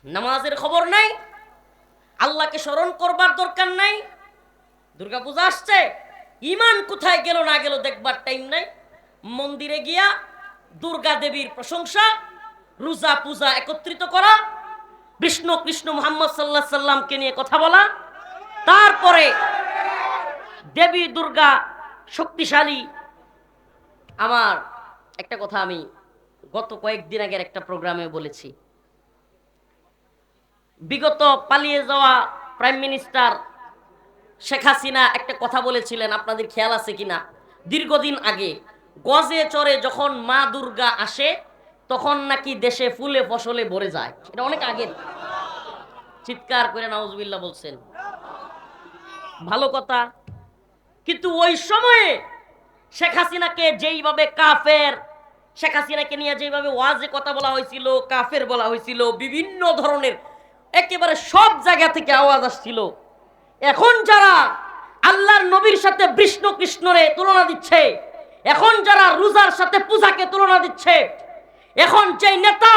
নামাজের খবর নাই, আল্লাহকে স্মরণ করবার দরকার নাই। দুর্গাপূজা আসছে, ইমান কোথায় গেল না গেল দেখবার টাইম নাই। মন্দিরে গিয়া দুর্গা দেবীর প্রশংসা, রোজা পূজা একত্রিত করা, বিষ্ণু কৃষ্ণ মুহাম্মদ সাল্লাল্লাহু আলাইহি সাল্লামকে নিয়ে কথা বলা, তারপরে দেবী দুর্গা শক্তিশালী। আমার একটা কথা আমি গত কয়েকদিন আগের একটা প্রোগ্রামে বলেছি, বিগত পালিয়ে যাওয়া প্রাইম মিনিস্টার শেখ হাসিনা একটা কথা বলেছিলেন, আপনাদের খেয়াল আছে কিনা? দীর্ঘদিন আগে গজে চড়ে যখন মা দুর্গা আসে তখন নাকি দেশে ফুলে ফসলে ভরে যায়। এটা অনেক আগে, চিৎকার করে নাউজুবিল্লাহ বলছেন, ভালো কথা। কিন্তু ওই সময়ে শেখ হাসিনাকে যেইভাবে কাফের, শেখ হাসিনাকে নিয়ে যেভাবে ওয়াজে কথা বলা হয়েছিল, কাফের বলা হয়েছিল, বিভিন্ন ধরনের একেবারে সব জায়গা থেকে আওয়াজ আসছিল। এখন যারা আল্লাহর নবীর সাথে বিষ্ণু কৃষ্ণরে তুলনা দিচ্ছে, এখন যারা রোজার সাথে পূজাকে তুলনা দিচ্ছে, এখন যে নেতা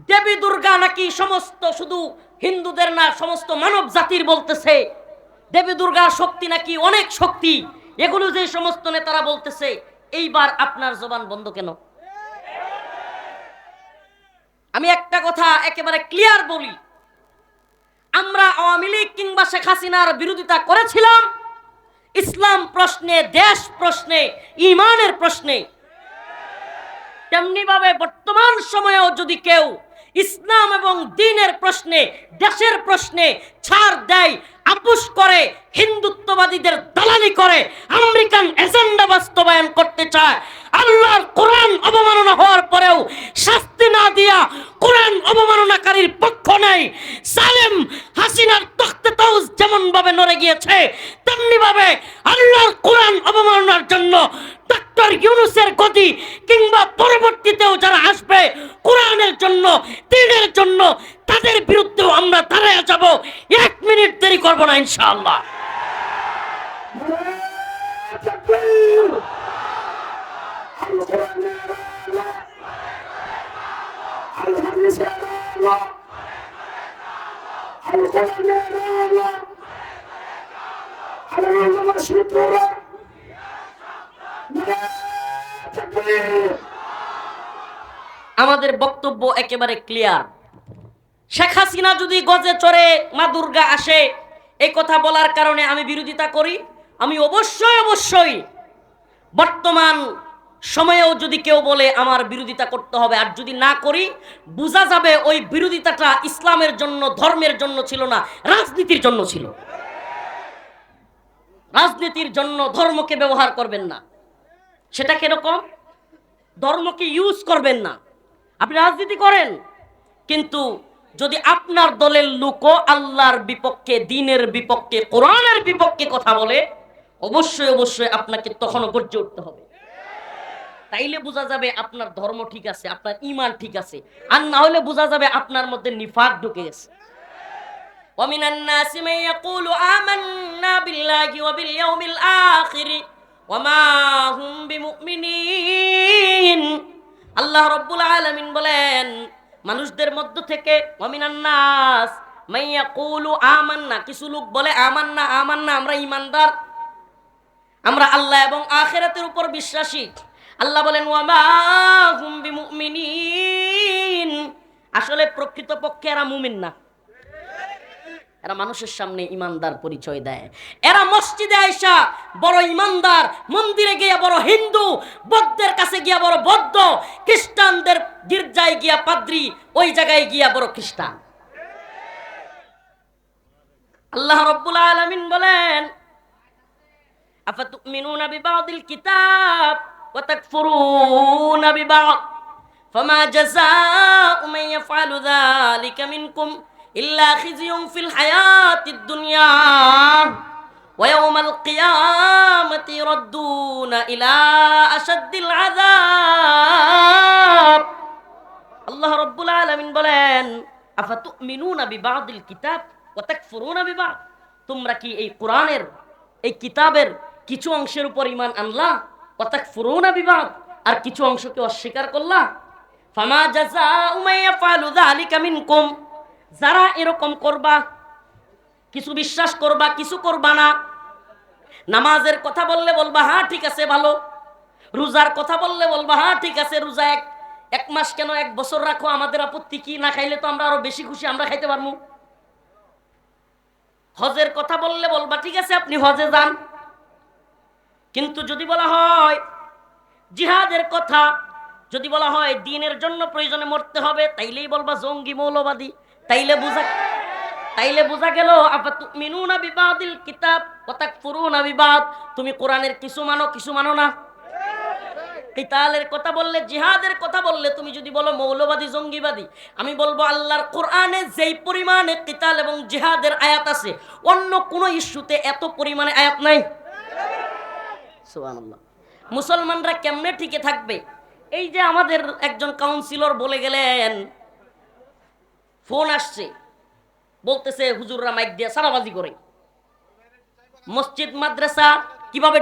দেবী দুর্গা নাকি সমস্ত শুধু হিন্দুদের না সমস্ত মানব জাতির বলতেছে, দেবী দুর্গার শক্তি নাকি অনেক শক্তি, এগুলো যে সমস্ত নেতারা বলতেছে, এইবার আপনার জবান বন্ধ কেন? আমি একটা কথা একেবারে ক্লিয়ার বলি, আমরা আওয়ামী লীগ কিংবা শেখ হাসিনার বিরোধিতা করেছিলাম ইসলাম প্রশ্নে, দেশ প্রশ্নে, ইমানের প্রশ্নে। তেমনি ভাবে বর্তমান সময়েও যদি কেউ ইসলাম এবং দ্বীনের প্রশ্নে, দেশের প্রশ্নে ছাড় দেয়, আপোষ করে, হিন্দুত্ববাদীদের দালালি করে, আমেরিকান এজেন্ডা বাস্তবায়ন করতে চায়, আল্লাহর কোরআন অবমাননা হওয়ার পরেও শাস্তি না দিয়া কোরআন অবমাননাকারীর পক্ষ নেই, সালেম হাসিনার তখতে তাউজ যেমন ভাবে নড়ে গিয়েছে তেমনি ভাবে আল্লাহর কোরআন অবমাননার জন্য ডক্টর ইউনূসের গদি কিংবা পরবর্তীতেও যারা আসবে কোরআনের জন্য, দ্বীনের জন্য, তাদের বিরুদ্ধেও আমরা দাঁড়ায় যাব। 1 মিনিট দেরি করব না ইনশাআল্লাহ। আমাদের বক্তব্য একেবারে ক্লিয়ার। শেখ হাসিনা যদি গজে চড়ে মা দুর্গা আসে এই কথা বলার কারণে আমি বিরোধিতা করি, আমি অবশ্যই বর্তমান সময়েও যদি কেউ বলে আমার বিরোধিতা করতে হবে, আর যদি না করি বোঝা যাবে ওই বিরোধিতাটা ইসলামের জন্য, ধর্মের জন্য ছিল না, রাজনীতির জন্য ছিল। রাজনীতির জন্য ধর্মকে ব্যবহার করবেন না। সেটা কিরকম? ধর্মকে ইউজ করবেন না। আপনি রাজনীতি করেন, কিন্তু যদি আপনার দলের লোকও আল্লাহর বিপক্ষে, দ্বীনের বিপক্ষে, কোরআনের বিপক্ষে কথা বলে, অবশ্যই আপনাকে তখনও গর্জে উঠতে হবে। তাইলে বোঝা যাবে আপনার ধর্ম ঠিক আছে, আপনার ঈমান ঠিক আছে, আর না হলে বোঝা যাবে আপনার মধ্যে নিফাক ঢুকে গেছে। ومن الناس من يقول آمنا بالله وباليوم الآخر وما هم بمؤمنين। আল্লাহ রাব্বুল আলামিন বলেন, মানুষদের মধ্য থেকে ওয়ামিনান নাস মান ইয়াকুলু আমান্না, কিছু লোক বলে আমান্না আমরা ঈমানদার, আমরা আল্লাহ এবং আখিরাতের উপর বিশ্বাসী। আল্লাহ বলেন ওয়ামা হুম বিমুমিনিন, আসলে প্রকৃতপক্ষে এরা মুমিন না। এরা মানুষের সামনে ইমানদার পরিচয় দেয়, এরা মসজিদে আইসা বড় ইমানদার, মন্দিরে গিয়া বড় হিন্দু, বৌদ্ধের কাছে গিয়া বড় বৌদ্ধ, খ্রিস্টানদের গির্জায় গিয়া পাদ্রী, ওই জায়গায় গিয়া বড় খ্রিস্টান। আল্লাহ রাব্বুল আলামিন বলেন আফাতুমিনুনা বিবাদিল কিতাব ওয়া তাকফুরুনা বিবাদ ফামা জাযাউ মান ইয়াফআলু যালিকা মিনকুম ইল্লা খিজিয়ুন ফিল হায়াতিদ দুনিয়া ওয়া ইয়াওমাল কিয়ামাতি ইরাদ্দুনা ইলা আশাদ্দিল আযাব। আল্লাহ রাব্বুল আলামিন বলেন আফাতুমিনুনা বিবাদিল কিতাব ওয়া তাকফুরুনা বিবাদ, তোমরা কি এই কোরআনের, এই কিতাবের কিছু অংশের উপর ঈমান আনলা, ওয়া তাকফুরুনা বিবাদ, আর কিছু অংশকে অস্বীকার করলা। ফামা জাযাউ মান ইয়াফআলু যালিকা মিনকুম, যারা এরকম করবা, কিছু বিশ্বাস করবা কিছু করবা না, নামাজের কথা বললে বলবা হ্যাঁ ঠিক আছে ভালো, রোজার কথা বললে বলবা হ্যাঁ ঠিক আছে রোজা এক মাস কেন 1 বছর রাখো, আমাদের আপত্তি কি, না খাইলে তো আমরা আরো বেশি খুশি, আমরা খাইতে পারবো। হজের কথা বললে বলবা ঠিক আছে আপনি হজে যান, কিন্তু যদি বলা হয় জিহাদের কথা, যদি বলা হয় দ্বীনের জন্য প্রয়োজনে মরতে হবে, তাইলেই বলবা জঙ্গি মৌলবাদী। তাইলে বোঝা গেল আফাতুমিনুনা বিবাদিল কিতাব ওয়া তাকফুরুনা বিবাদ, তুমি কোরআনের কিছু মানো কিছু মানো না। কিতালের কথা বললে, জিহাদের কথা বললে তুমি যদি বলো মৌলবাদী জঙ্গিবাদী, আমি বলবো আল্লাহর কোরআনে যেই পরিমাণে কিতাল এবং জিহাদের আয়াত আছে, অন্য কোন ইস্যুতে এত পরিমাণে আয়াত নাই। সুবহানাল্লাহ। মুসলমানরা কেমনে টিকে থাকবে? এই যে আমাদের একজন কাউন্সিলর বলে গেলেন, ফোন আসছে বলতেছে হুজুররা মাইক দিয়ে সারাবাজি করে, মসজিদ মাদ্রাসা কিভাবে